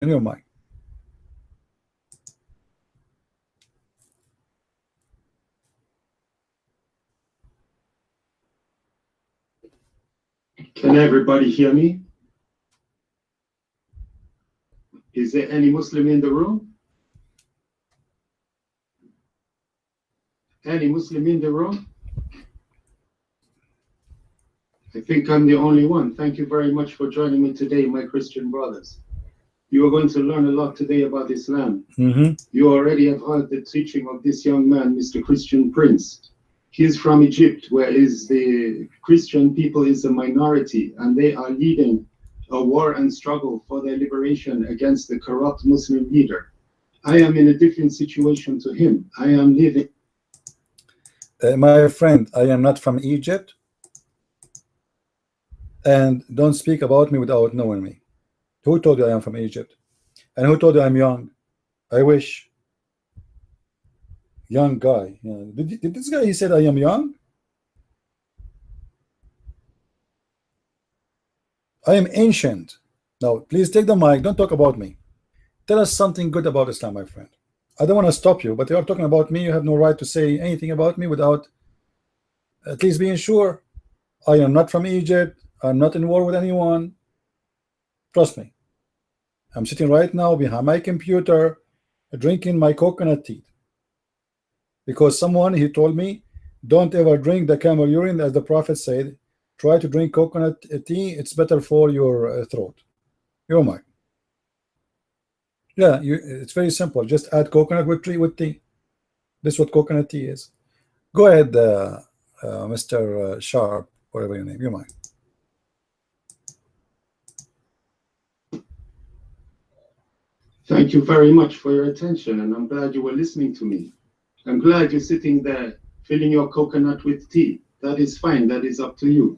your mic. Can everybody hear me? Is there any Muslim in the room? Any Muslim in the room? I think I'm the only one. Thank you very much for joining me today, my Christian brothers. You are going to learn a lot today about Islam. You already have heard the teaching of this young man, Mr. Christian Prince. He's from Egypt, where is the Christian people is a minority, and they are leading a war and struggle for their liberation against the corrupt Muslim leader. I am in a different situation to him. I am living. My friend, I am not from Egypt, and don't speak about me without knowing me. Who told you I am from Egypt? And who told you I'm young? I wish. Young guy. Yeah. Did this guy, he said I am young? I am ancient. Now, please take the mic. Don't talk about me. Tell us something good about Islam, my friend. I don't want to stop you, but you are talking about me. You have no right to say anything about me without at least being sure. I am not from Egypt. I'm not in war with anyone. Trust me. I'm sitting right now behind my computer drinking my coconut tea. Because someone, he told me, don't ever drink the camel urine, as the Prophet said. Try to drink coconut tea. It's better for your throat. Your mic. Yeah, it's very simple. Just add coconut with tea. This is what coconut tea is. Go ahead, Mr. Sharp, whatever your name. Your mic. Thank you very much for your attention, and I'm glad you were listening to me. I'm glad you're sitting there filling your coconut with tea. That is fine. That is up to you.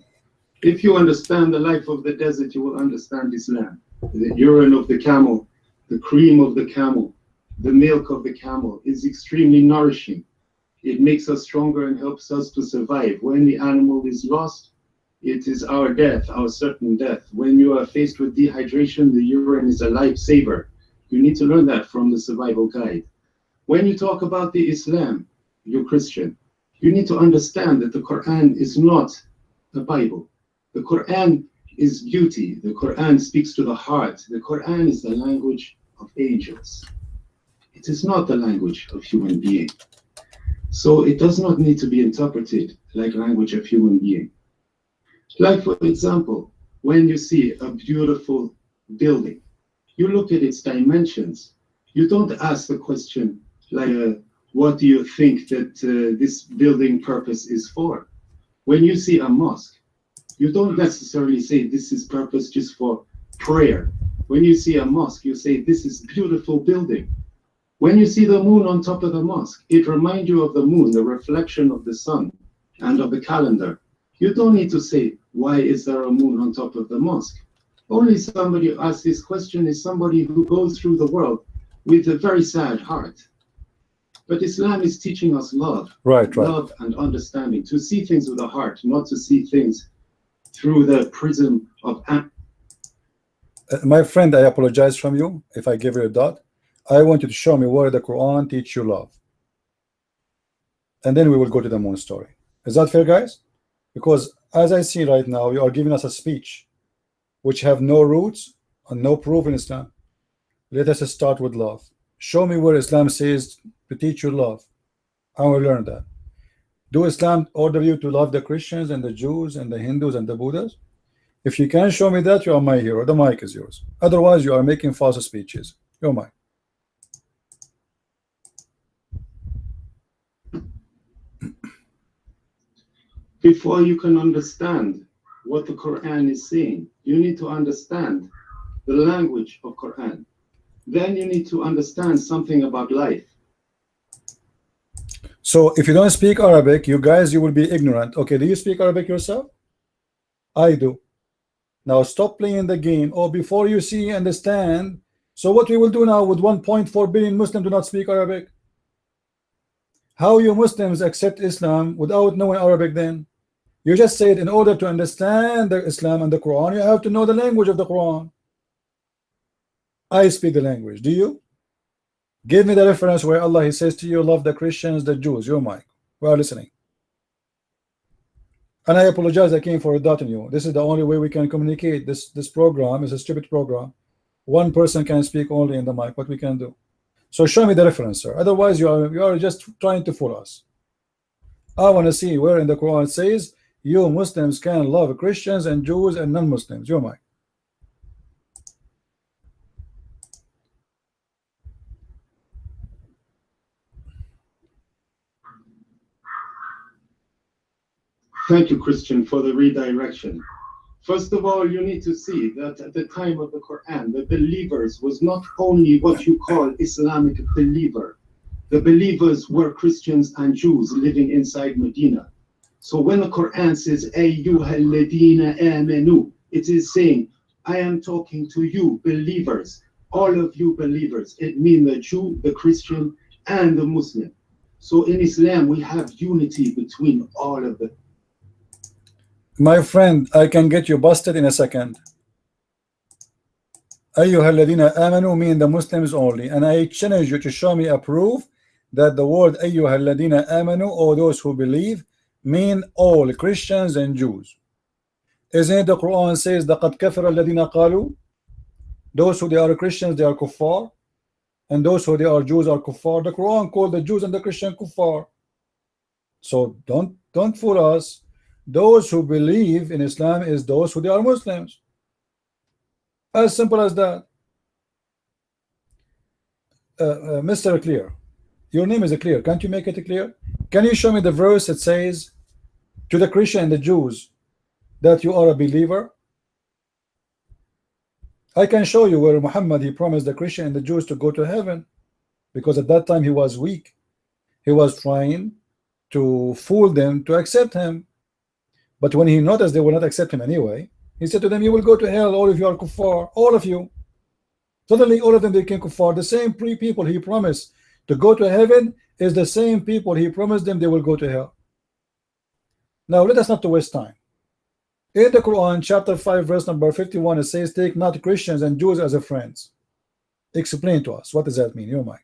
If you understand the life of the desert, you will understand Islam. The urine of the camel, the cream of the camel, the milk of the camel is extremely nourishing. It makes us stronger and helps us to survive. When the animal is lost, it is our death, our certain death. When you are faced with dehydration, the urine is a lifesaver. You need to learn that from the survival guide. When you talk about the Islam, you're Christian, you need to understand that the Quran is not a Bible. The Quran is beauty. The Quran speaks to the heart. The Quran is the language of angels. It is not the language of human being. So it does not need to be interpreted like language of human being. Like, for example, when you see a beautiful building, you look at its dimensions. You don't ask the question like, what do you think that this building purpose is for? When you see a mosque, you don't necessarily say this is purpose just for prayer. When you see a mosque, you say this is beautiful building. When you see the moon on top of the mosque, it reminds you of the moon, the reflection of the sun and of the calendar. You don't need to say, why is there a moon on top of the mosque? Only somebody who asks this question is somebody who goes through the world with a very sad heart. But Islam is teaching us love, love and understanding, to see things with the heart, not to see things through the prism of. My friend, I apologize from you if I give you a dot. I want you to show me where the Quran teach you love, and then we will go to the moon story. Is that fair, guys? Because as I see right now, you are giving us a speech which have no roots and no proof in Islam. Let us start with love. Show me where Islam says to teach you love. I will learn that. Do Islam order you to love the Christians and the Jews and the Hindus and the Buddhas? If you can show me that, you are my hero. The mic is yours. Otherwise, you are making false speeches. Your mic. Before you can understand what the Quran is saying, you need to understand the language of Quran. Then you need to understand something about life. So if you don't speak Arabic, you guys, you will be ignorant. Okay, do you speak Arabic yourself? I do. Now stop playing the game. Or before you see, understand. So what we will do now with 1.4 billion Muslims do not speak Arabic? How you Muslims accept Islam without knowing Arabic then? You just said in order to understand the Islam and the Quran, you have to know the language of the Quran. I speak the language. Do you? Give me the reference where Allah He says to you, love the Christians, the Jews. Your mic. We are listening. And I apologize, I came for doubting you. This is the only way we can communicate. This program is a stupid program. One person can speak only in the mic. What we can do? So show me the reference, sir. Otherwise, you are just trying to fool us. I want to see where in the Quran it says you Muslims can love Christians and Jews and non-Muslims. Your mic. Thank you, Christian, for the redirection. First of all, you need to see that at the time of the Quran, the believers was not only what you call Islamic believer. The believers were Christians and Jews living inside Medina. So when the Quran says, Ayyuhal ladina amanu, it is saying, I am talking to you, believers, all of you believers. It means the Jew, the Christian, and the Muslim. So in Islam, we have unity between all of them. My friend, I can get you busted in a second. Ayyuhal ladina amanu mean the Muslims only, and I challenge you to show me a proof that the word Ayyuhal ladina amanu, or those who believe, mean all Christians and Jews. Isn't it the Quran says laqad kafara alladhina qalu, those who they are Christians they are kuffar, and those who they are Jews are kuffar. The Quran called the Jews and the Christian kuffar. So don't fool us. Those who believe in Islam is those who they are Muslims. As simple as that. Mr. Clear, your name is Clear. Can't you make it clear? Can you show me the verse that says to the Christian and the Jews that you are a believer? I can show you where Muhammad he promised the Christian and the Jews to go to heaven, because at that time he was weak. He was trying to fool them to accept him. But when he noticed they will not accept him anyway, he said to them, you will go to hell, all of you are kuffar, all of you. Suddenly all of them became kuffar. The same three people he promised to go to heaven is the same people he promised them they will go to hell. Now let us not to waste time. In the Quran chapter 5 verse number 51 it says, take not Christians and Jews as a friends. Explain to us, what does that mean? Your mind.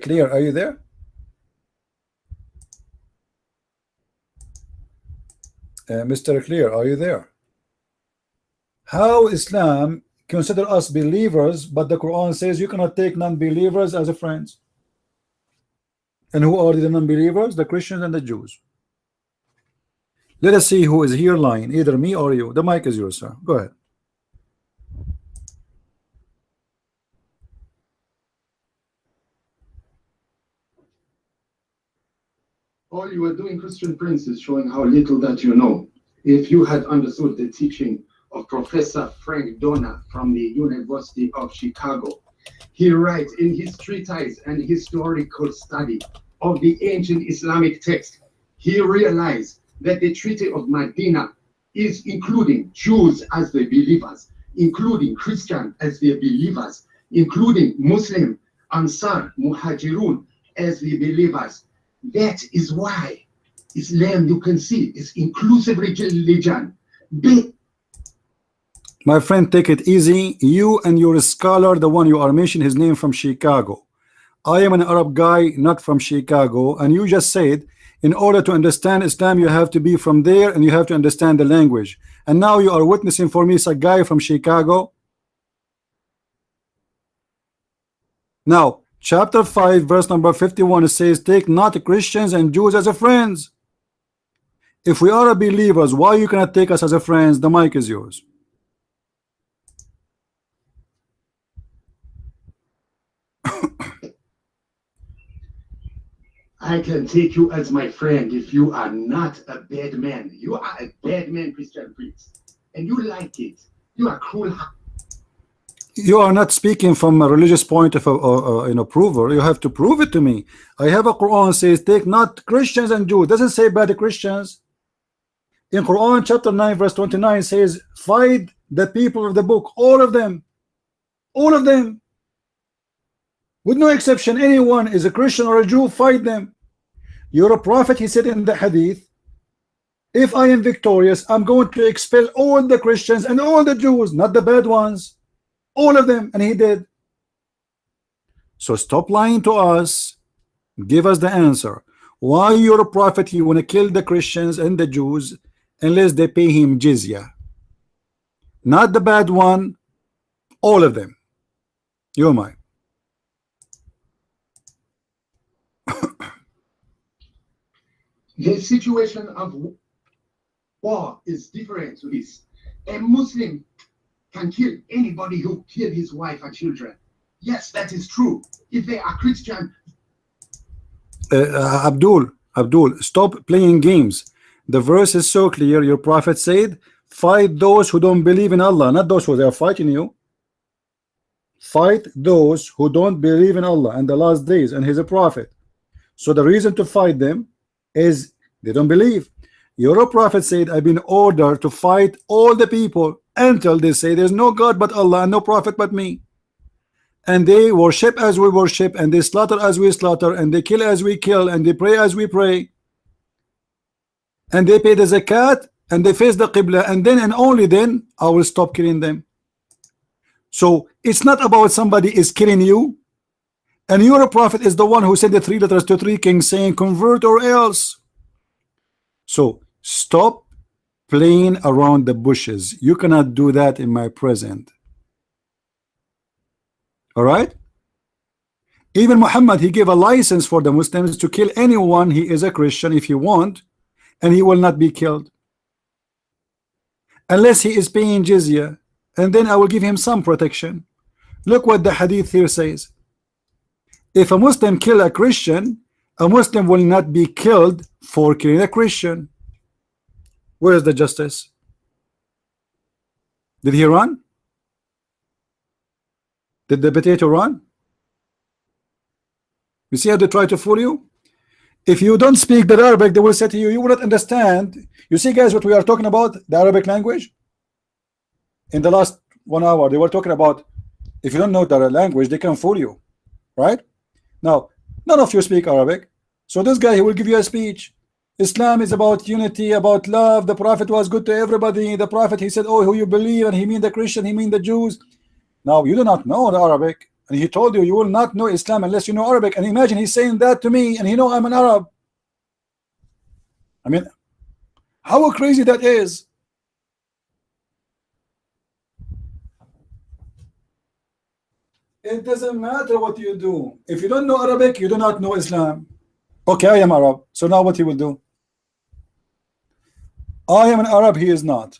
Clear, are you there? Mr. Clear, are you there? How Islam consider us believers, but the Quran says you cannot take non-believers as a friends? And who are the non-believers? The Christians and the Jews. Let us see who is here lying, either me or you. The mic is yours, sir. Go ahead. All you are doing, Christian Prince, is showing how little that you know. If you had understood the teaching of Professor Frank Donner from the University of Chicago, he writes in his treatise and historical study of the ancient Islamic text, he realized that the Treaty of Medina is including Jews as the believers, including Christians as the believers, including Muslim, Ansar, Muhajirun as the believers. That is why Islam, you can see, is inclusive religion. My friend, take it easy. You and your scholar, the one you are mentioning his name from Chicago. I am an Arab guy, not from Chicago, and you just said in order to understand Islam you have to be from there and you have to understand the language. And now you are witnessing for me a guy from Chicago. Now chapter 5 verse number 51 it says, take not Christians and Jews as a friends. If we are believers, why you cannot take us as a friends? The mic is yours. I can take you as my friend if you are not a bad man. You are a bad man, Christian Prince, and you like it. You are cruel. You are not speaking from a religious point of approval. You have to prove it to me. I have a Quran says take not Christians and Jews. Doesn't say bad Christians. In Quran chapter 9 verse 29 says, fight the people of the book, all of them, with no exception. Anyone is a Christian or a Jew, fight them. You're a prophet, he said in the hadith, if I am victorious, I'm going to expel all the Christians and all the Jews, not the bad ones, all of them. And he did. So stop lying to us. Give us the answer. Why you're a prophet, you want to kill the Christians and the Jews unless they pay him jizya? Not the bad one, all of them. You're mine. The situation of war is different to this. A Muslim can kill anybody who killed his wife and children. Yes, that is true. If they are Christian. Abdul, stop playing games. The verse is so clear. Your prophet said, fight those who don't believe in Allah, not those who are fighting you. Fight those who don't believe in Allah and the last days, and he's a prophet. So the reason to fight them is they don't believe. Your prophet said, I've been ordered to fight all the people until they say there's no God but Allah and no prophet but me. And they worship as we worship, and they slaughter as we slaughter, and they kill as we kill, and they pray as we pray, and they pay the zakat, and they face the qibla, and then and only then I will stop killing them. So it's not about somebody is killing you, and your prophet is the one who sent the 3 letters to 3 kings saying convert or else. So stop playing around the bushes. You cannot do that in my present. All right? Even Muhammad, he gave a license for the Muslims to kill anyone he is a Christian if you want, and he will not be killed unless he is paying jizya, and then I will give him some protection. Look what the hadith here says. If a Muslim kill a Christian, a Muslim will not be killed for killing a Christian. Where is the justice? Did he run? Did the potato run? You see how they try to fool you? If you don't speak the Arabic, they will say to you, you will not understand. You see, guys, what we are talking about, the Arabic language. In the last 1 hour, they were talking about, if you don't know the language, they can fool you, right? Now, none of you speak Arabic, so this guy, he will give you a speech. Islam is about unity, about love. The Prophet was good to everybody. The Prophet, he said, oh, who you believe, and he mean the Christian, he mean the Jews. Now, you do not know the Arabic, and he told you, you will not know Islam unless you know Arabic. And imagine he's saying that to me, and he know I'm an Arab. I mean, how crazy that is. It doesn't matter what you do. If you don't know Arabic, you do not know Islam. Okay, I am Arab. So now what he will do? I am an Arab, he is not.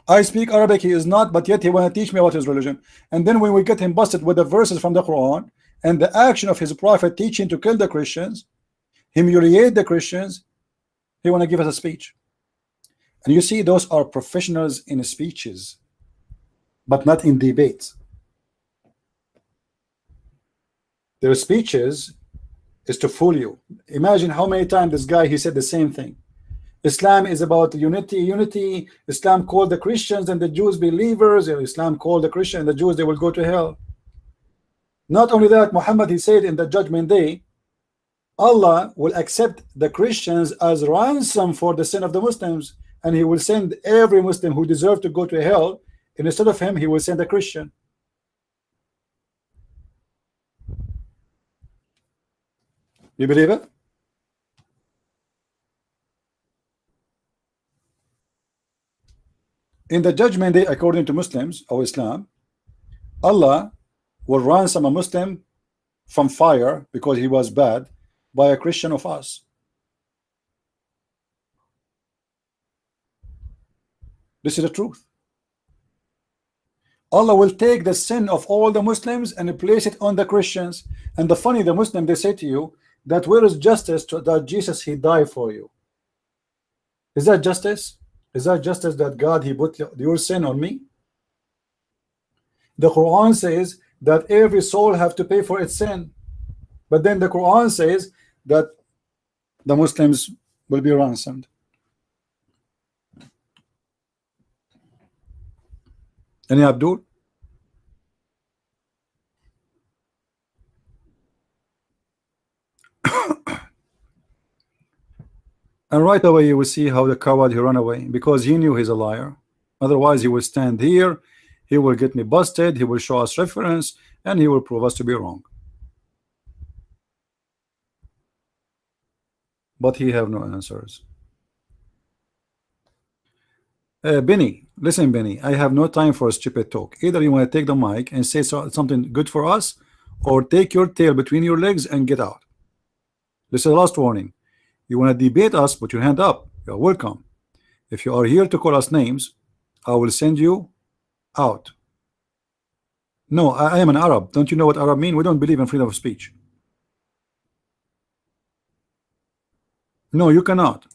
I speak Arabic, he is not, but yet he want to teach me about his religion. And then when we get him busted with the verses from the Quran and the action of his prophet teaching to kill the Christians, humiliate the Christians, he want to give us a speech. And you see, those are professionals in speeches, but not in debates. Their speeches is to fool you. Imagine how many times this guy, he said the same thing. Islam is about unity. Islam called the Christians and the Jews believers. Islam called the Christians and the Jews, they will go to hell. Not only that, Muhammad, he said in the judgment day, Allah will accept the Christians as ransom for the sin of the Muslims, and he will send every Muslim who deserves to go to hell, and instead of him, he will send a Christian. You believe it? In the judgment day, according to Muslims or Islam, Allah will ransom a Muslim from fire because he was bad by a Christian of us. This is the truth. Allah will take the sin of all the Muslims and place it on the Christians. And the funny, the Muslim, they say to you that where is justice to that Jesus, he died for you? Is that justice? Is that justice that God, he put your sin on me? The Quran says that every soul have to pay for its sin, but then the Quran says that the Muslims will be ransomed. Any Abdul? And right away you will see how the coward he ran away because he knew he's a liar. Otherwise he will stand here, he will get me busted, he will show us reference, and he will prove us to be wrong. But he have no answers. Benny, listen, Benny, I have no time for a stupid talk. Either you want to take the mic and say something good for us, or take your tail between your legs and get out. This is the last warning. You want to debate us, put your hand up. You're welcome. If you are here to call us names, I will send you out. No, I am an Arab. Don't you know what Arab mean? We don't believe in freedom of speech. No, you cannot.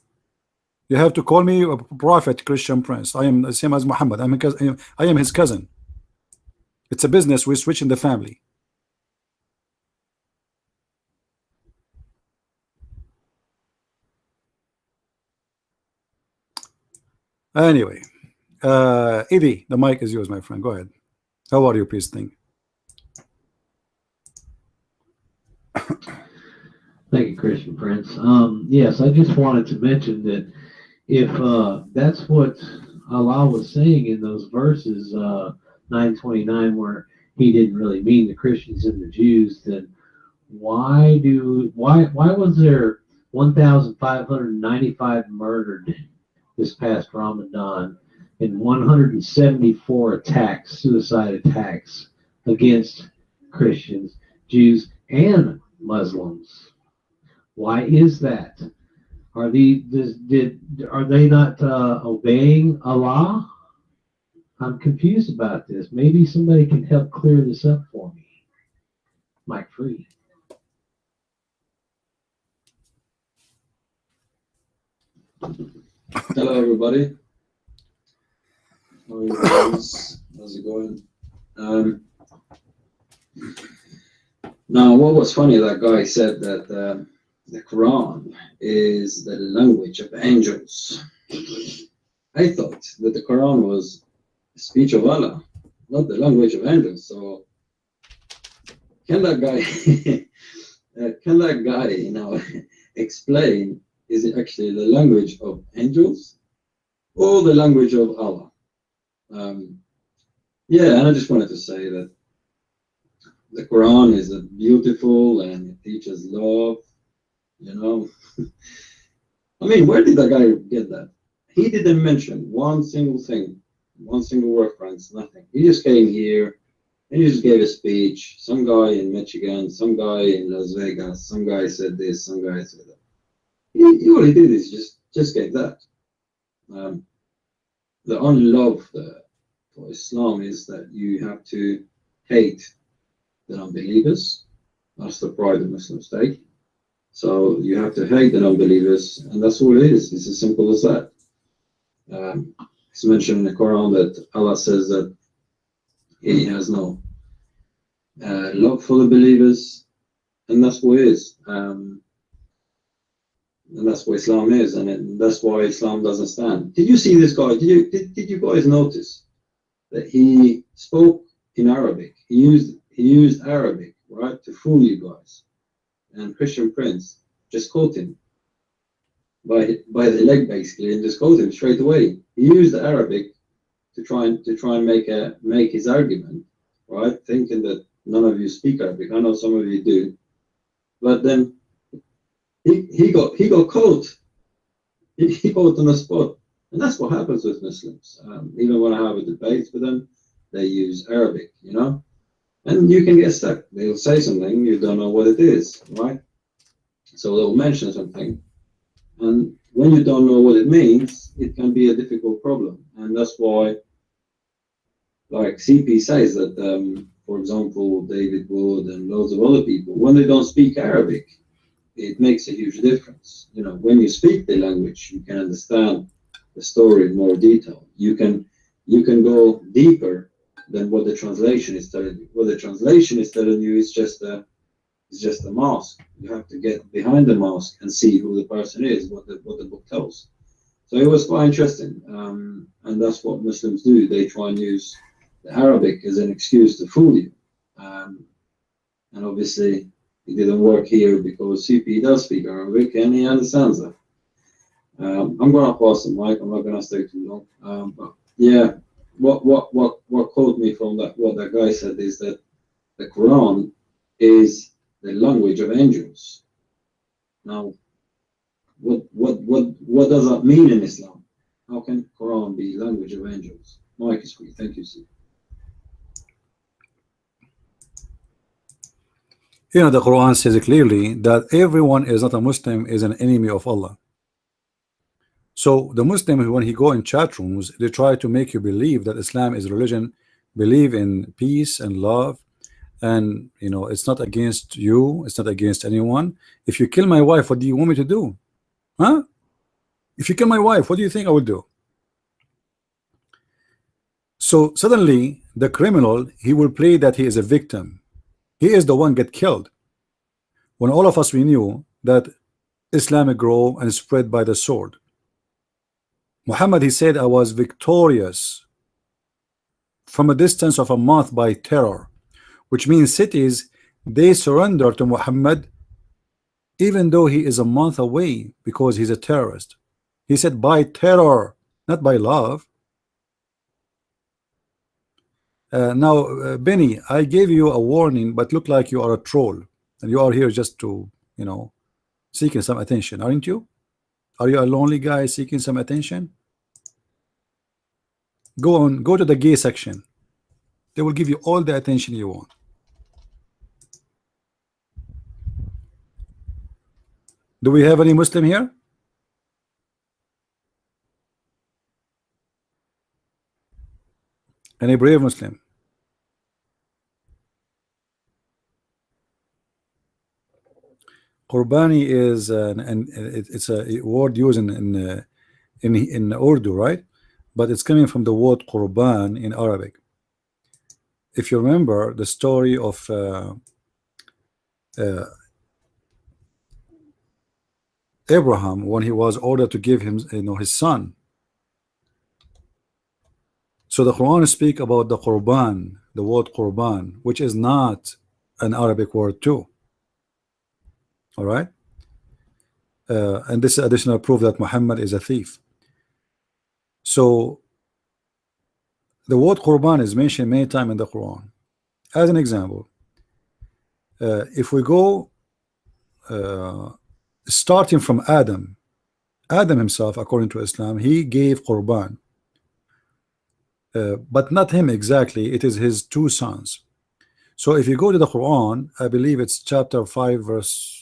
You have to call me a prophet, Christian prince. I am the same as Muhammad. I am his cousin. It's a business. We switch in the family. Anyway, Eddie, the mic is yours, my friend. Go ahead. How are you, peace thing? Thank you, Christian Prince. Yes, I just wanted to mention that if that's what Allah was saying in those verses, 929, where He didn't really mean the Christians and the Jews, then why was there 1,595 murdered this past Ramadan and 174 attacks, suicide attacks against Christians, Jews, and Muslims? Why is that? Are they not obeying Allah? I'm confused about this. Maybe somebody can help clear this up for me. Mike Free. Hello, everybody. How are you guys? How's it going? Now, what was funny, that guy said that the Quran is the language of angels. I thought that the Quran was the speech of Allah, not the language of angels. So, can that guy, explain, is it actually the language of angels or the language of Allah? Yeah, and I just wanted to say that the Quran is beautiful and it teaches love, you know. I mean, where did that guy get that? He didn't mention one single thing, one single reference, nothing. He just came here and he just gave a speech. Some guy in Michigan, some guy in Las Vegas, some guy said this, some guy said that. All he did is just gave that. The only love for Islam is that you have to hate the non-believers. That's the pride of Muslims take. So you have to hate the non-believers, and that's all it is. It's as simple as that. It's mentioned in the Quran that Allah says that He has no love for the believers, and that's what it is. And that's what Islam is, and that's why Islam doesn't stand. Did you see this guy? Did you guys notice that he spoke in Arabic? He used Arabic, right, to fool you guys. And Christian Prince just caught him by the leg basically, and just caught him straight away. He used Arabic to try and make his argument, right, thinking that none of you speak Arabic. I know some of you do, but then he got caught. He caught on the spot, and that's what happens with Muslims. Even when I have a debate with them, they use Arabic, you know. And you can get stuck. They'll say something, you don't know what it is, right? So they'll mention something. And when you don't know what it means, it can be a difficult problem. And that's why, like CP says that, for example, David Wood and loads of other people, when they don't speak Arabic, it makes a huge difference. You know, when you speak the language, you can understand the story in more detail. You can go deeper than what the translation is telling you. What the translation is telling you is just a mask. You have to get behind the mask and see who the person is, what the book tells. So it was quite interesting, and that's what Muslims do. They try and use the Arabic is an excuse to fool you. And obviously, it didn't work here because CP does speak Arabic and he understands that. I'm going to pause the mic. I'm not going to stay too long. But yeah, what caught me from that, what that guy said, is that the Quran is the language of angels. Now, what does that mean in Islam? How can Quran be language of angels? Mike is free. Thank you, Steve. You know, the Quran says clearly that everyone is not a Muslim is an enemy of Allah. So the Muslim, when he go in chat rooms, they try to make you believe that Islam is religion, believe in peace and love, and you know, it's not against you, it's not against anyone. If you kill my wife, what do you want me to do? Huh? If you kill my wife, what do you think I would do? So suddenly the criminal, he will play that he is a victim. He is the one get killed. When all of us, we knew that Islam grow and spread by the sword. Muhammad, he said, I was victorious from a distance of a month by terror, which means cities, they surrender to Muhammad even though he is a month away because he's a terrorist. He said by terror, not by love. Now, Benny, I gave you a warning, but look like you are a troll, and you are here just to, you know, seeking some attention, aren't you? Are you a lonely guy seeking some attention? Go on, go to the gay section. They will give you all the attention you want. Do we have any Muslim here? Any brave Muslim? Qurbani is it's a word used in Urdu, right? But it's coming from the word Qurban in Arabic. If you remember the story of Abraham, when he was ordered to give him, you know, his son. So the Quran speak about the Qurban, the word Qurban, which is not an Arabic word too. All right, and this is additional proof that Muhammad is a thief. So the word Qurban is mentioned many times in the Quran. As an example, if we go starting from Adam himself, according to Islam, he gave Qurban, but not him exactly, it is his two sons. So if you go to the Quran, I believe it's chapter 5 verse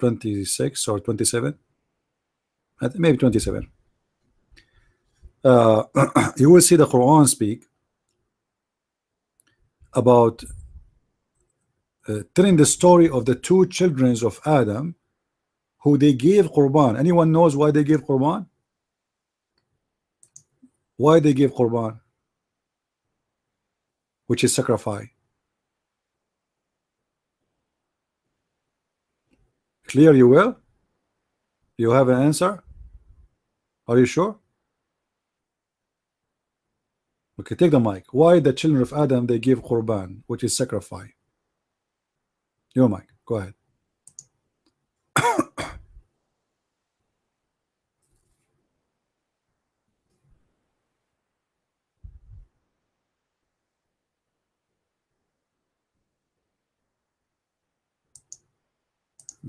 26 or 27, maybe 27. You will see the Quran speak about telling the story of the two children of Adam who they gave Qurban. Anyone knows why they gave Qurban? Why they give Qurban, which is sacrifice? Clear, you will? You have an answer? Are you sure? Okay, take the mic. Why the children of Adam they give Qurban, which is sacrifice? Your mic, go ahead.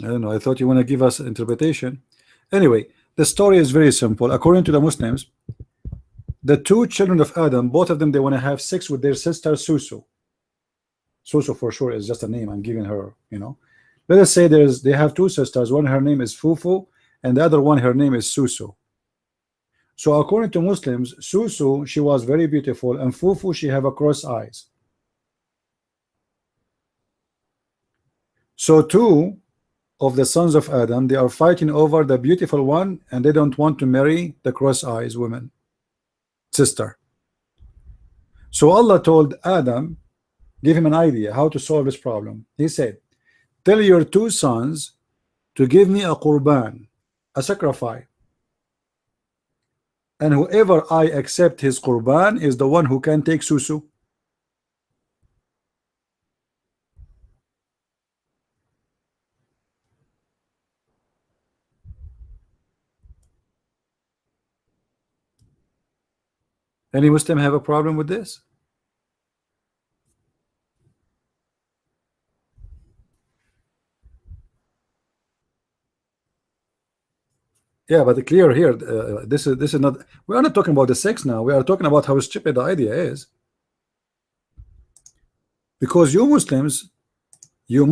I don't know. I thought you want to give us interpretation. Anyway, the story is very simple. According to the Muslims, the two children of Adam, both of them, they want to have sex with their sister Susu. Susu for sure is just a name I'm giving her. You know, let us say they have two sisters. One, her name is Fufu, and the other one, her name is Susu. So according to Muslims, Susu, she was very beautiful, and Fufu, she have a cross eyes. So two of the sons of Adam, they are fighting over the beautiful one, and they don't want to marry the cross eyes woman sister. So Allah told Adam, give him an idea how to solve this problem. He said, tell your two sons to give me a qurban, a sacrifice. and whoever I accept his qurban is the one who can take susu. Any Muslim have a problem with this? Yeah, but clear here. This is not. We are not talking about the sex now. We are talking about how stupid the idea is. Because you Muslims, you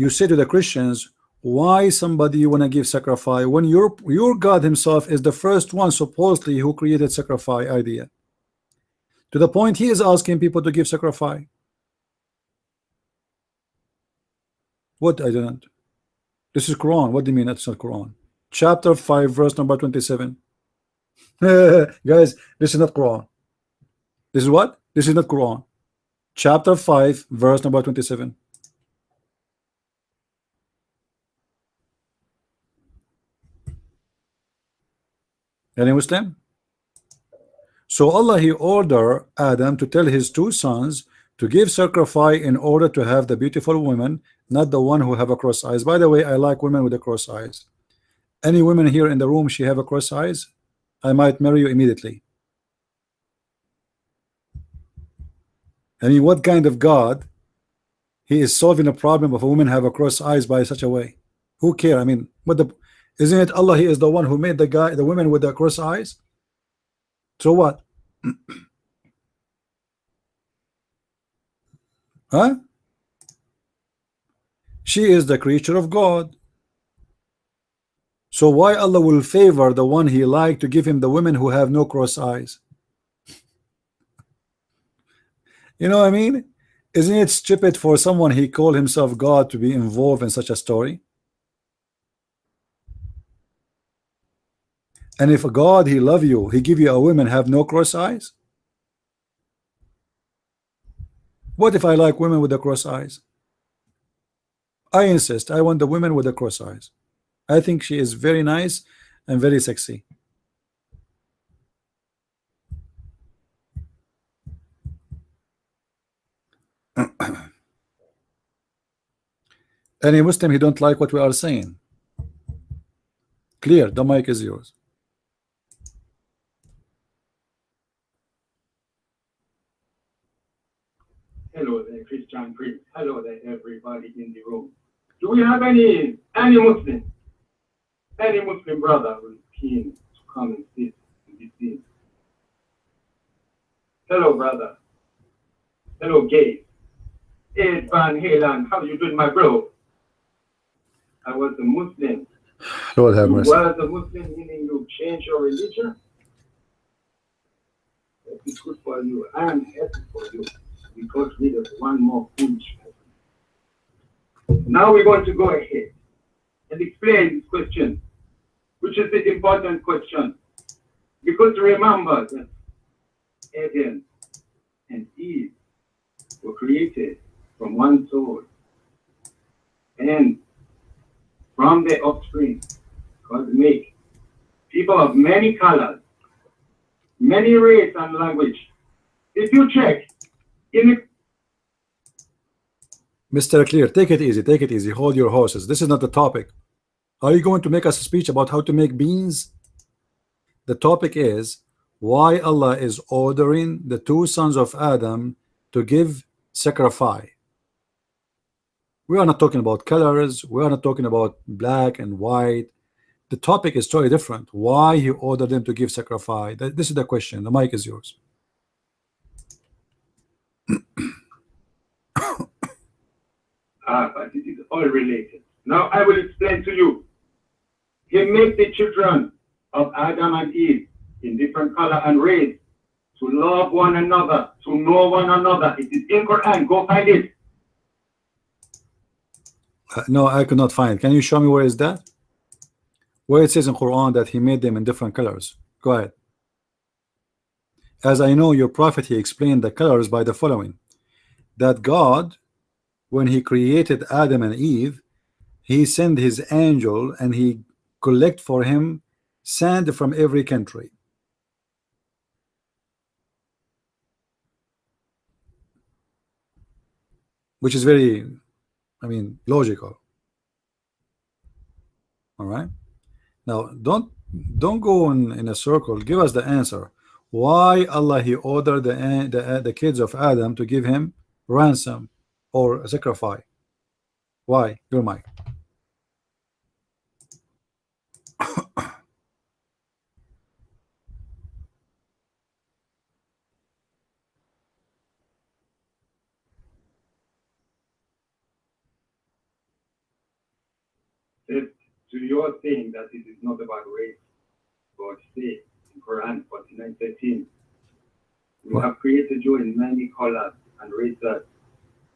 say to the Christians, why somebody you want to give sacrifice when your God Himself is the first one supposedly who created sacrifice idea. To the point He is asking people to give sacrifice. What I don't. This is Quran. What do you mean that's not Quran? Chapter 5, verse number 27. Guys, this is not Quran. This is what? This is not Quran. Chapter 5, verse number 27. Any Muslim? So Allah He ordered Adam to tell his two sons to give sacrifice in order to have the beautiful women, not the one who have a cross eyes. By the way, I like women with the cross eyes. Any women here in the room, she have a cross eyes, I might marry you immediately. I mean, what kind of God He is solving a problem of a woman have a cross eyes by such a way? Who care? I mean, what the isn't it Allah He is the one who made the women with the cross eyes? So what? Huh? She is the creature of God. So why Allah will favor the one He like to give him the women who have no cross eyes? You know what I mean? Isn't it stupid for someone He called himself God to be involved in such a story? And if a God He love you, He give you a woman have no cross eyes? What if I like women with the cross eyes? I insist I want the women with the cross eyes. I think she is very nice and very sexy. Any Muslim he don't like what we are saying? Clear, the mic is yours. Hello there, Christian priest. Hello there, everybody in the room. Do we have any Muslim brother who is keen to come and sit in this scene? Hello, brother. Hello, Gabe. Ed Van Halen, how you doing, my bro? I was a Muslim. Lord have mercy. You was a Muslim, meaning you changed your religion? That is good for you. I am happy for you. We got rid of one more foolish person. Now we're going to go ahead and explain this question, which is the important question. Because remember that Adam and Eve were created from one soul, and from their offspring God make people of many colors, many race and language. If you check in the Mr. Clear, take it easy, hold your horses. This is not the topic. Are you going to make us a speech about how to make beans? The topic is why Allah is ordering the two sons of Adam to give sacrifice. We are not talking about colors, we are not talking about black and white. The topic is totally different. Why He ordered them to give sacrifice? This is the question. The mic is yours. but it is all related. Now I will explain to you. He made the children of Adam and Eve in different color and race to love one another, to know one another. It is in Quran. Go find it. No, I could not find it. Can you show me where is that? Where it says in Quran that He made them in different colors. Go ahead. As I know, your prophet, he explained the colors by the following: that God, when He created Adam and Eve, He sent His angel and He collect for him sand from every country. which is very, I mean, logical. All right. Now, don't go in a circle. Give us the answer. Why Allah He ordered the kids of Adam to give him ransom or sacrifice? Why? Your mic. To your saying that it is not about race, God say in Quran 49:13, we have created you in many colors and races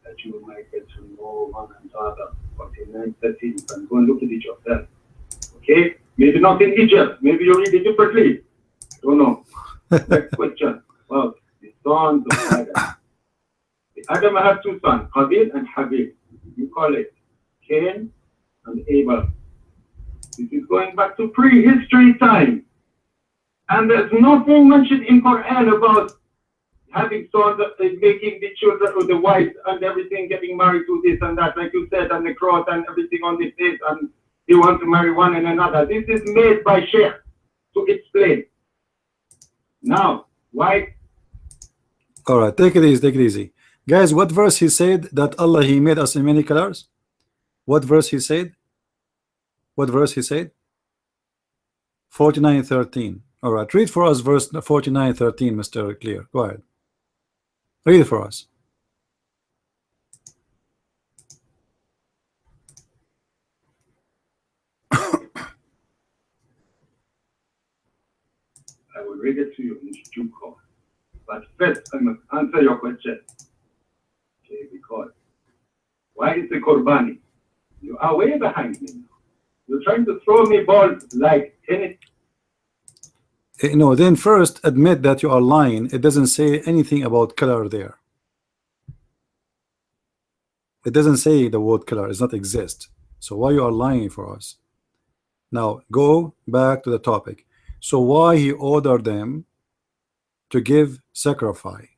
that you might get to know one another. 49:13, you can go and look at it yourself. Okay? Maybe not in Egypt, maybe you read it differently. I don't know. Next question. Well, the sons of Adam. The Adam had two sons, Qabil and Habil. You call it Cain and Abel. This is going back to prehistory time. And there's nothing mentioned in Quran about having sons, making the children or the wives and everything, getting married to this and that, like you said, and the cross and everything on this place, and they want to marry one and another. This is made by Sheikh to explain. Now, why? All right, take it easy, take it easy. Guys, what verse he said that Allah He made us in many colors? What verse he said? What verse he said? 49:13. All right, read for us verse 49:13, Mr. Clear. Go ahead. Read it for us. I will read it to you in due course. But first, I must answer your question. Okay, because why is the Qurbani? You are way behind me now. You're trying to throw me balls like any. No, then first admit that you are lying. It doesn't say anything about color there. It doesn't say the word color does not exist. So why you are lying for us? Now go back to the topic. So why he ordered them to give sacrifice?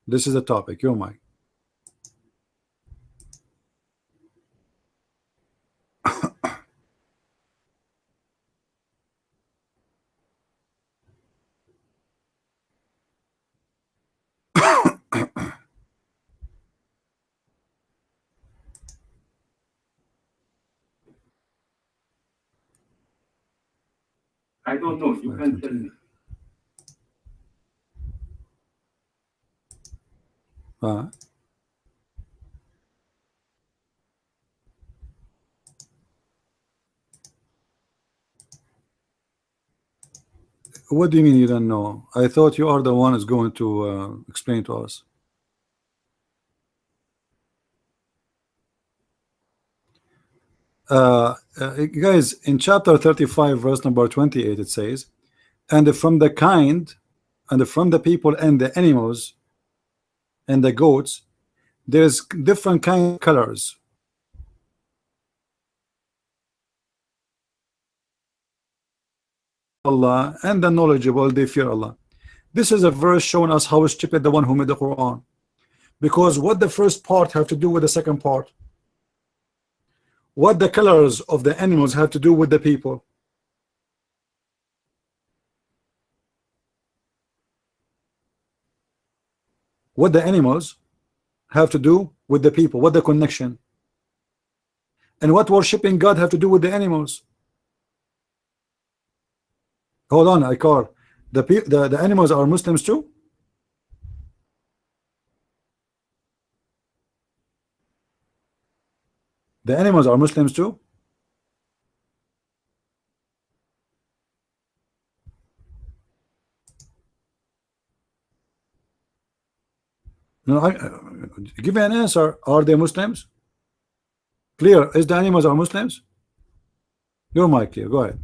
This is the topic. Your mic. I don't know. You can tell me. What do you mean you don't know? I thought you are the one who's going to explain to us. Guys, in chapter 35 verse number 28 it says, and from the kind and from the people and the animals and the goats there's different kind of colors. Allah and the knowledgeable, they fear Allah. This is a verse showing us how stupid the one who made the Quran, because what the first part have to do with the second part? What the colors of the animals have to do with the people? What the animals have to do with the people? What the connection? And what worshiping God have to do with the animals? Hold on, Aikar. The animals are Muslims too? The animals are Muslims too? No, give me an answer. Are they Muslims? Clear. Is the animals are Muslims? Your mic clear. Go ahead.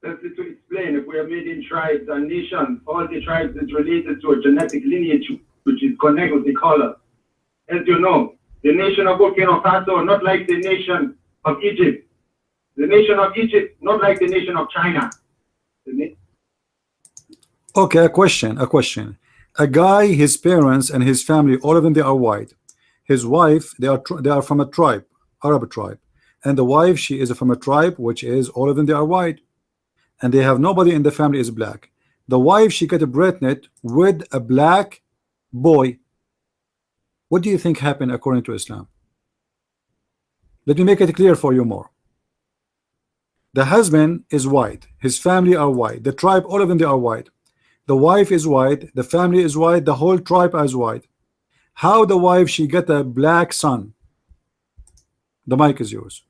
Simply to explain, if we are made in tribes and nations, all the tribes is related to a genetic lineage which is connected with the color. As you know, the nation of Burkina Faso, not like the nation of Egypt. The nation of Egypt, not like the nation of China. ethnic. Okay, a question. A guy, his parents and his family, all of them, they are white. His wife, they are from a tribe, Arab tribe, and the wife, she is from a tribe which is all of them, they are white, and they have nobody in the family is black. The wife, she got pregnant with a black boy. What do you think happened according to Islam? Let me make it clear for you more. The husband is white, his family are white, the tribe, all of them, they are white. The wife is white, the family is white, the whole tribe is white. How the wife, she got a black son? The mic is yours.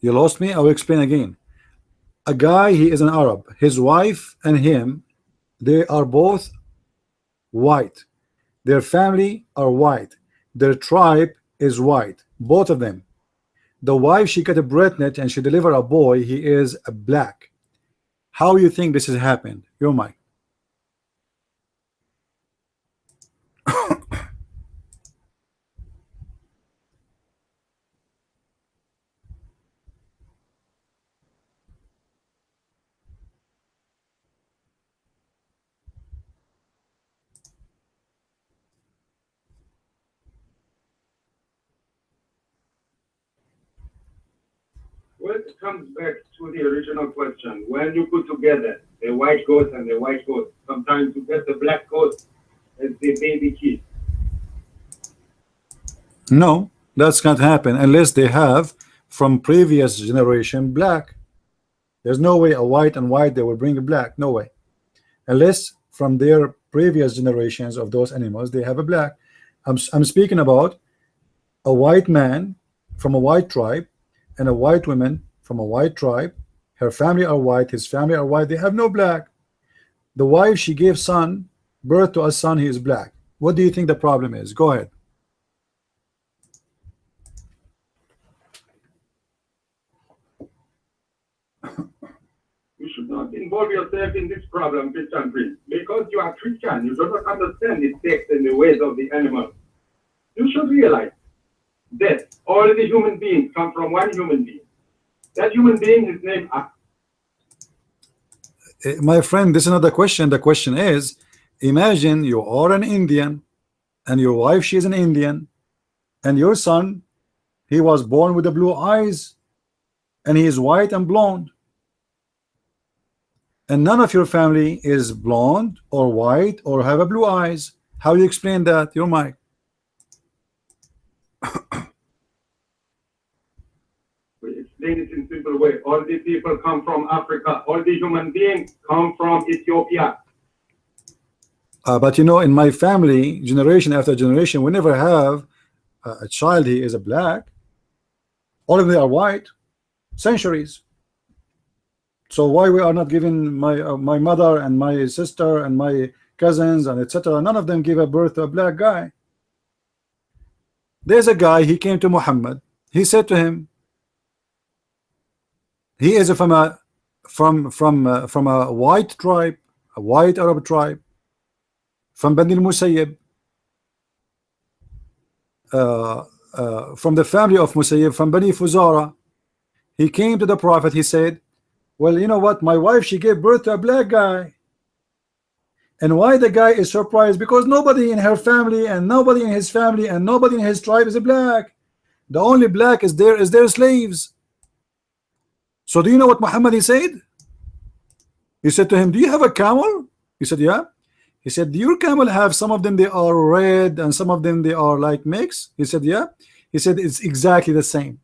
You lost me. I will explain again. A guy, he is an Arab, his wife and him, they are both white, their family are white, their tribe is white, both of them. The wife, she got pregnant and she delivered a boy, he is a black. How you think this has happened? Your mic. Well, it comes back to the original question. When you put together the white goat and the white goat, sometimes you get the black goat as the baby kid. No, that's not happen unless they have from previous generation black. There's no way a white and white they will bring a black, no way, unless from their previous generations of those animals they have a black. I'm speaking about a white man from a white tribe and a white woman from a white tribe. Her family are white, his family are white, they have no black. The wife, she gave son birth to a son, he is black. What do you think the problem is? Go ahead. You should not involve yourself in this problem, Christian Prince, because you are Christian. You do not understand the text and the ways of the animal. You should realize that all the human beings come from one human being. That human being is named Ak. My friend, this is not the question. The question is, imagine you are an Indian and your wife, she is an Indian, and your son, he was born with the blue eyes and he is white and blonde, and none of your family is blonde or white or have a blue eyes. How do you explain that? Your mic. We explain it in simple way. All the people come from Africa. All the human beings come from Ethiopia. But you know, in my family, generation after generation, we never have a child he is a black. All of them are white, centuries. So why we are not giving my mother and my sister and my cousins and etc. None of them give a birth to a black guy. There's a guy, he came to Muhammad. He said to him, he is from a white tribe, a white Arab tribe, from Bani al-Musayyib, from the family of Musayyib, from Bani Fuzara. He came to the Prophet. He said, well, you know what, my wife, she gave birth to a black guy. And why the guy is surprised? Because nobody in her family and nobody in his family and nobody in his tribe is a black. The only black is their slaves. So do you know what Muhammad he said? He said to him, do you have a camel? He said, yeah. He said, do your camel have some of them they are red and some of them they are like mixed? He said, yeah. He said, it's exactly the same.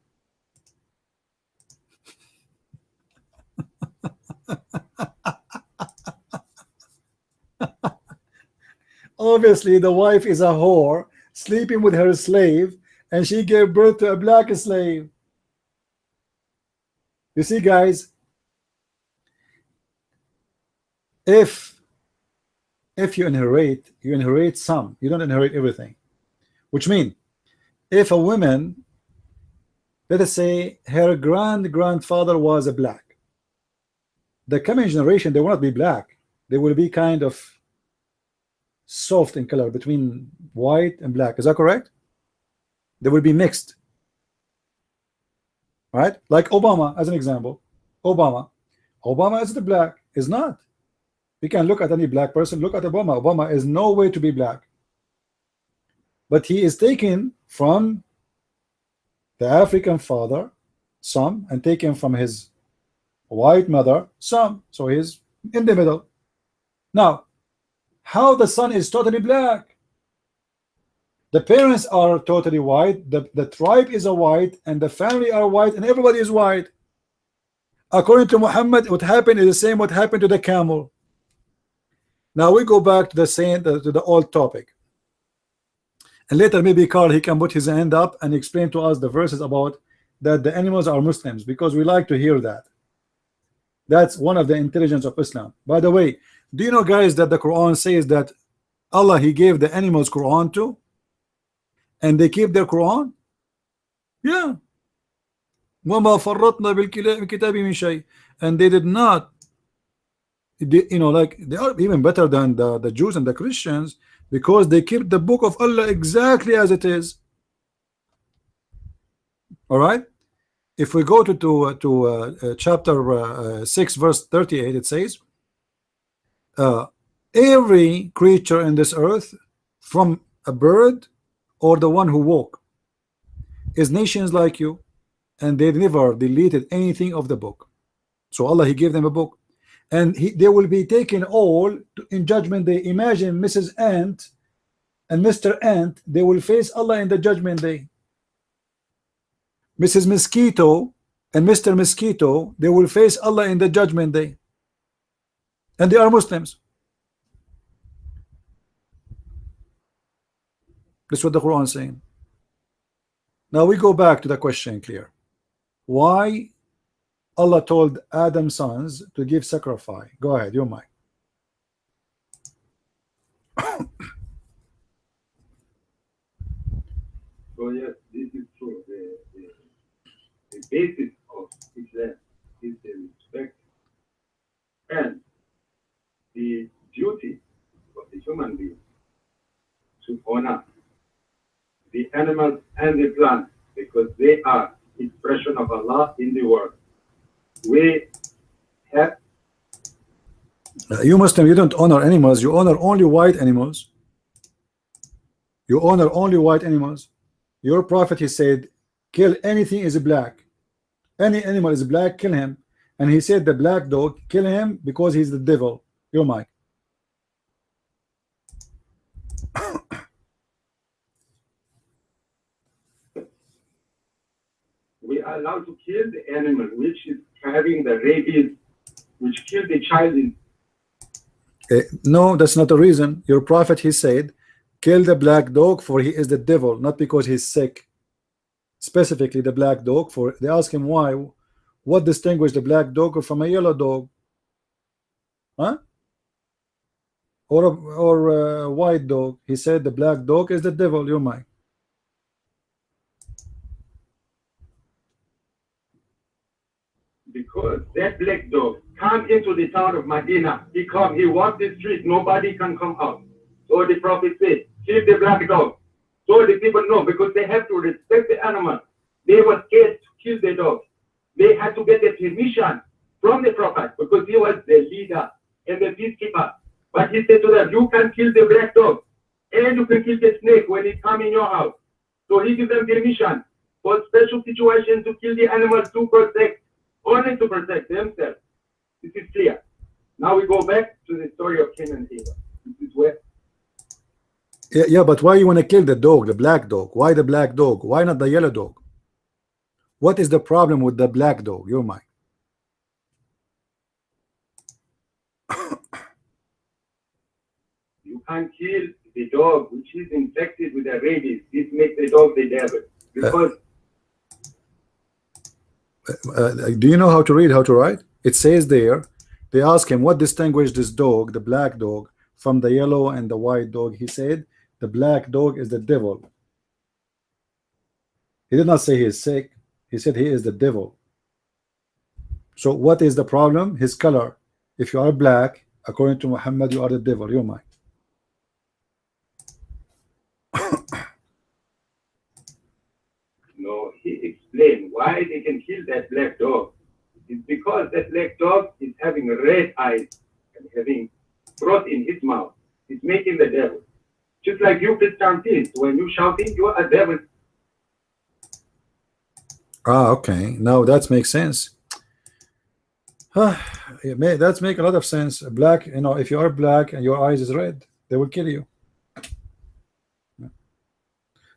Obviously the wife is a whore sleeping with her slave, and she gave birth to a black slave. You see, guys, if if you inherit some, you don't inherit everything. Which means if a woman, let us say her grandfather was a black, the coming generation, they will not be black, they will be kind of soft in color between white and black. Is that correct? They will be mixed, right? Like Obama as an example. Obama is the black, is not. You can look at any black person, look at Obama. Obama is no way to be black, but he is taken from the African father some and taken from his white mother some, so he's in the middle. Now how the son is totally black? The parents are totally white, the tribe is a white, and the family are white, and everybody is white. According to Muhammad, what happened is the same what happened to the camel. Now we go back to the same, to the old topic, and later maybe Carl, he can put his hand up and explain to us the verses about that the animals are Muslims, because we like to hear that. That's one of the intelligence of Islam. By the way, do you know, guys, that the Quran says that Allah, he gave the animals Quran too, and they keep their Quran? Yeah. وَمَا فَرَّطْنَا بِالْكِتَابِ مِنْ شَيْءٍ. And they did not, you know, like they are even better than the Jews and the Christians, because they keep the book of Allah exactly as it is. All right. If we go to chapter 6 verse 38, it says every creature in this earth, from a bird or the one who walk, is nations like you, and they never deleted anything of the book. So Allah, he gave them a book, and they will be taken all in judgment day. Imagine Mrs. Ant and Mr. Ant, they will face Allah in the judgment day. Mrs. Mosquito and Mr. Mosquito, they will face Allah in the judgment day, and they are Muslims. That's what the Quran is saying. Now we go back to the question, clear. Why Allah told Adam's sons to give sacrifice? Go ahead, your mic. So yes, this is true. The basis of Islam is the respect and the duty of the human being to honor the animals and the plants, because they are expression of Allah in the world. We have you Muslim, you don't honor animals, you honor only white animals. You honor only white animals. Your prophet, he said, kill anything is black. Any animal is black, kill him. And he said the black dog, kill him because he's the devil. Your mic. we are allowed to kill the animal which is having the rabies, which killed the child. No, that's not the reason. Your prophet, he said, kill the black dog, for he is the devil, not because he's sick. Specifically the black dog, for they ask him why, what distinguished the black dog from a yellow dog, huh? Or a white dog. He said the black dog is the devil. Your mind. Because that black dog come into the town of Medina. He walked the street, nobody can come out. So the prophet said, kill the black dog. So the people know, because they have to respect the animal. They were scared to kill the dog. They had to get the permission from the prophet, because he was the leader and the peacekeeper. But he said to them, you can kill the black dog, and you can kill the snake when it comes in your house. So he gives them permission for special situation to kill the animals to protect, only to protect themselves. This is clear. Now we go back to the story of Cain and Eva. This is where. Yeah, but why you want to kill the dog, the black dog? Why the black dog? Why not the yellow dog? What is the problem with the black dog? Your mind. You can't kill the dog which is infected with the rabies. This makes the dog the devil. Because do you know how to read, how to write? It says there, they ask him what distinguished this dog, the black dog, from the yellow and the white dog. He said the black dog is the devil. He did not say he is sick. He said he is the devil. So what is the problem? His color. If you are black, according to Muhammad, you are the devil. You're mine. No, he explained why they can kill that black dog. It's because that black dog is having red eyes and having froth in his mouth. It's making the devil. Just like you, Christian, when you shouting, you are a devil. Ah, okay. Now that makes sense. That makes a lot of sense. Black, you know, if you are black and your eyes is red, they will kill you.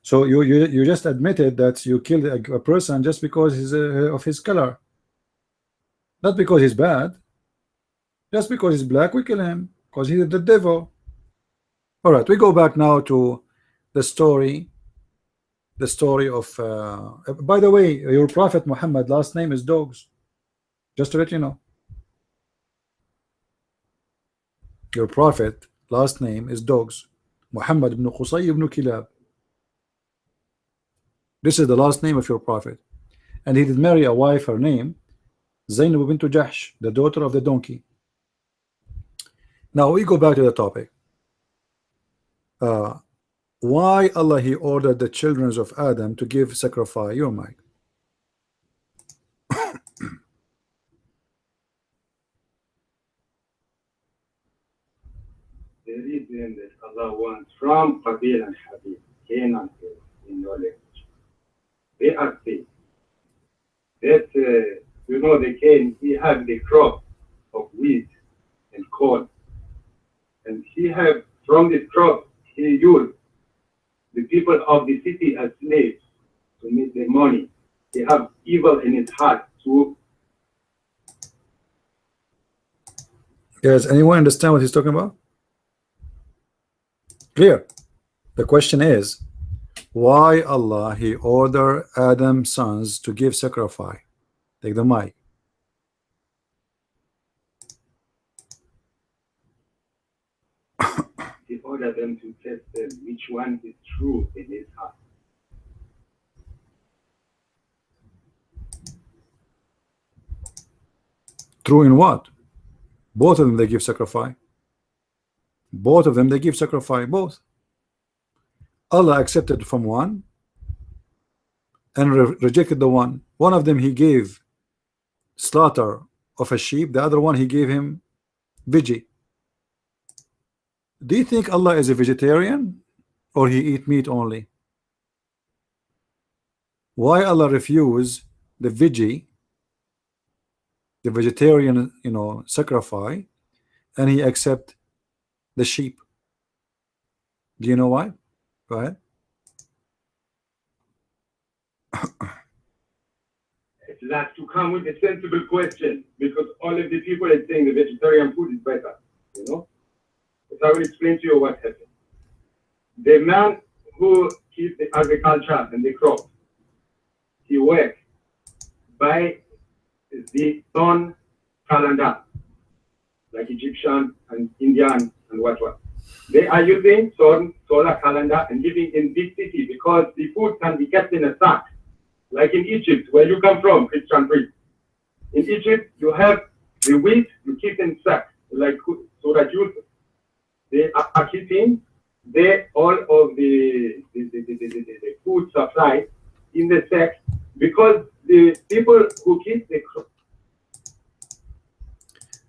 So you just admitted that you killed a person just because of his color, not because he's bad. Just because he's black, we kill him because he's the devil. All right, we go back now to the story. The story of. By the way, your prophet Muhammad last name is Dogs. Just to let you know. Your prophet last name is Dogs. Muhammad ibn Qusay ibn Kilab. This is the last name of your prophet. And he did marry a wife, her name Zainab bint Jahsh, the daughter of the donkey. Now we go back to the topic. Why Allah he ordered the children of Adam to give sacrifice? Your mic. The reason that Allah wants from Qabil and Habib, Cain and Abel, in your language, they are saying that, you know, the Cain, he had the crop of wheat and corn. And he have, from this crop, he used the people of the city as slaves to make the money. He have evil in his heart to. Does anyone understand what he's talking about? Clear. The question is, why Allah he ordered Adam's sons to give sacrifice? Take the mic. He ordered them to test them which one is true in his heart. True in what? Both of them they give sacrifice. Both of them they give sacrifice. Both. Allah accepted from one and rejected the one. One of them he gave slaughter of a sheep. The other one he gave him veggie. Do you think Allah is a vegetarian or he eat meat only? Why Allah refuse the veggie, the vegetarian, you know, sacrifice, and he accept the sheep? Do you know why? Go ahead. It's like to come with a sensible question, because all of the people are saying the vegetarian food is better, you know. But I will explain to you what happened. The man who keeps the agriculture and the crop, he works by the sun calendar, like Egyptian and Indian and what. They are using solar calendar and living in big city because the food can be kept in a sack, like in Egypt, where you come from, Christian priest. In Egypt, you have the wheat you keep in sack, like so that they are keeping all of the food supply in the sack, because the people who keep the crop.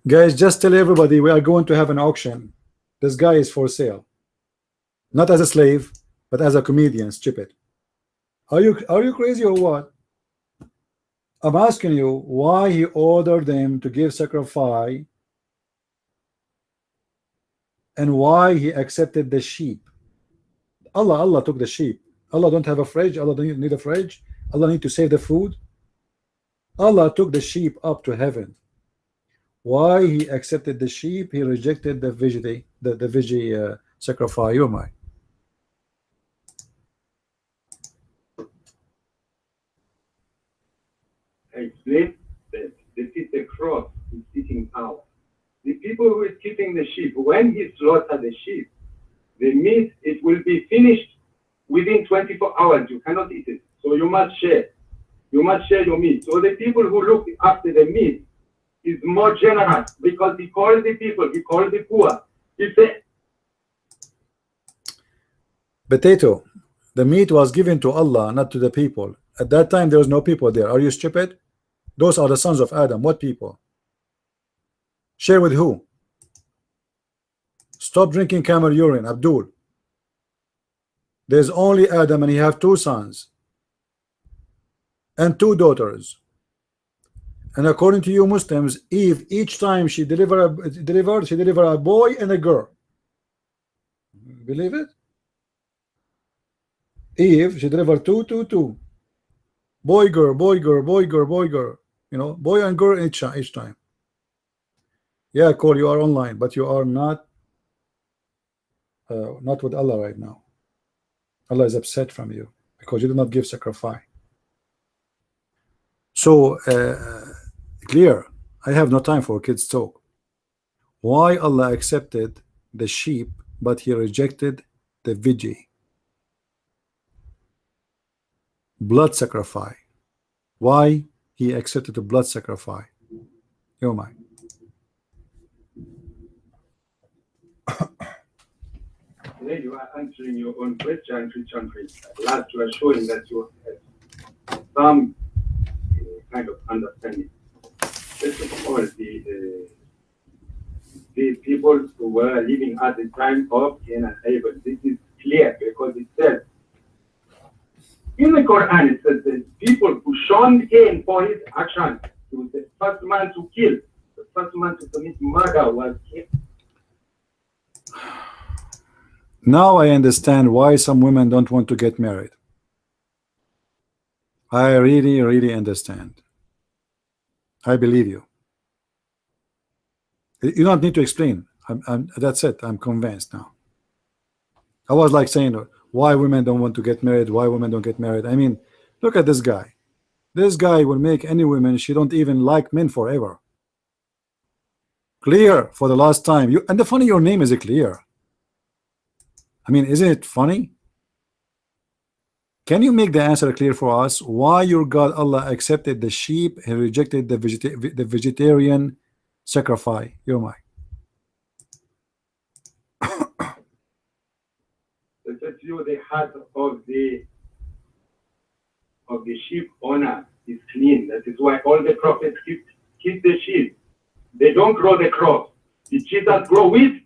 Guys, just tell everybody we are going to have an auction. This guy is for sale, not as a slave, but as a comedian. Stupid. Are you crazy or what? I'm asking you why he ordered them to give sacrifice and why he accepted the sheep. Allah took the sheep. Allah don't have a fridge. Allah don't need a fridge. Allah need to save the food. Allah took the sheep up to heaven. Why he accepted the sheep, he rejected the veggie sacrifice? Your mind. I explained that this is the cross is sticking out. The people people who is keeping the sheep, when he slaughter the sheep, the meat, it will be finished within 24 hours. You cannot eat it. So you must share. You must share your meat. So the people who look after the meat is more generous because he calls the people, he calls the poor. He said, Potato, the meat was given to Allah, not to the people. At that time, there was no people there. Are you stupid? Those are the sons of Adam. What people? Share with who? Stop drinking camel urine, Abdul. There's only Adam, and he have 2 sons and 2 daughters. And according to you Muslims, Eve, each time she delivered a boy and a girl. Believe it? Eve, she delivered 2. Boy, girl, boy, girl, boy, girl, boy, girl. You know, boy and girl each time. Yeah, Cole, you are online, but you are not with Allah right now. Allah is upset from you because you did not give sacrifice. So clear. I have no time for kids talk. Why Allah accepted the sheep but he rejected the veggie? Blood sacrifice. Why he accepted the blood sacrifice? Your mind. today you are answering your own question, Christian priest. Last you are showing that you have some kind of understanding. First of all, the people who were living at the time of Cain and Abel, this is clear because it says in the Quran, it says the people who shunned Cain for his action, he was the first man to kill, the first man to commit murder was Cain. Now I understand why some women don't want to get married. I really understand. I believe you. You don't need to explain. That's it. I'm convinced now. I was like saying why women don't want to get married, why women don't get married. I mean, look at this guy. This guy will make any woman, she don't even like men forever. Clear for the last time. You and the funny, your name is Clear. I mean, isn't it funny? Can you make the answer clear for us? Why your God Allah accepted the sheep and rejected the vegetarian sacrifice? Your mind. They said to you the heart of the sheep owner is clean. That is why all the prophets keep the sheep. They don't grow the crop. The Jesus grow wheat.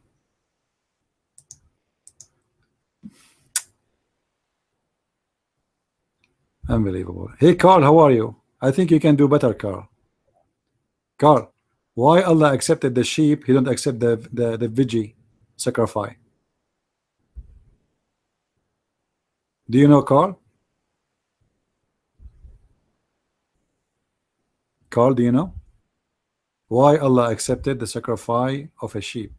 Unbelievable. Hey Carl, how are you? I think you can do better, Carl. Carl, why Allah accepted the sheep, he don't accept the veggie sacrifice? Do you know, Carl? Carl, do you know why Allah accepted the sacrifice of a sheep?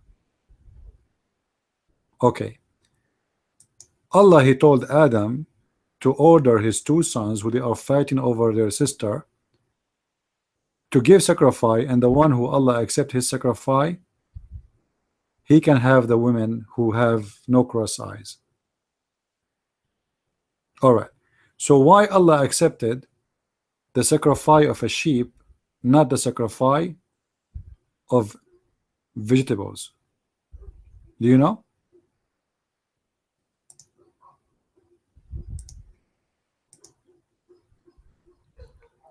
Okay. Allah, he told Adam to order his 2 sons who they are fighting over their sister to give sacrifice, and the one who Allah accept his sacrifice, he can have the women who have no cross eyes. All right. So why Allah accepted the sacrifice of a sheep, not the sacrifice of vegetables? Do you know?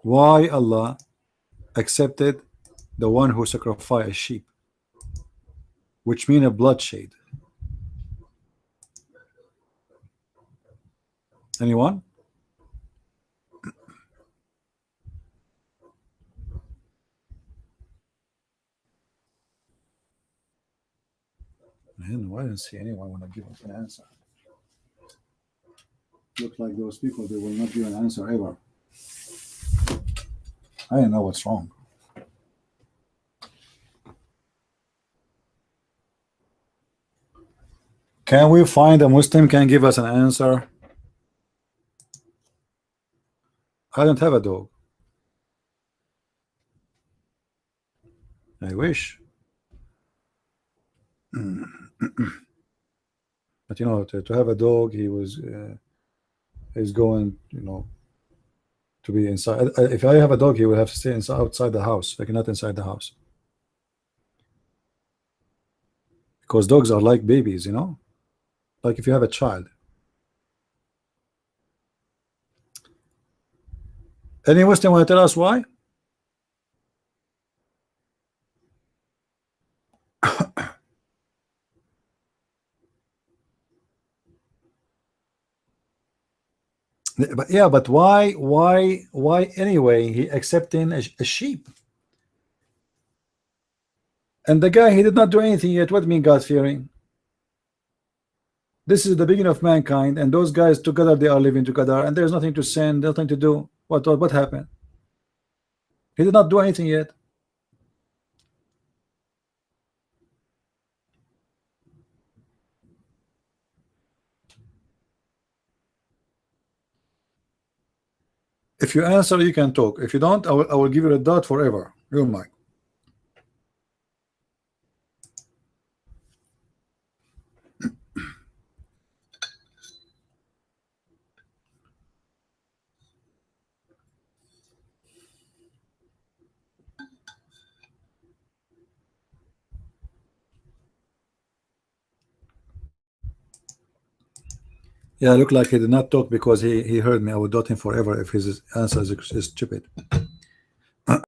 Why Allah accepted the one who sacrificed a sheep, which means a bloodshed? Anyone? I didn't see anyone want to give us an answer. Look like those people, they will not give an answer ever. I don't know what's wrong. Can we find a Muslim can give us an answer? I don't have a dog. I wish. But you know, to have a dog, he was is going, you know, to be inside. If I have a dog, he will have to stay inside, outside the house, like not inside the house, because dogs are like babies, you know, like if you have a child. Any Muslim want to tell us why? But yeah, but why anyway? He accepting a sheep, and the guy, he did not do anything yet. What mean God fearing? This is the beginning of mankind, and those guys together, they are living together, and there's nothing to sin, nothing to do. What happened? He did not do anything yet. If you answer, you can talk. If you don't, I will give you a dot forever. You're mine. Yeah, look like he did not talk because he heard me. I would dot him forever if his answer is stupid.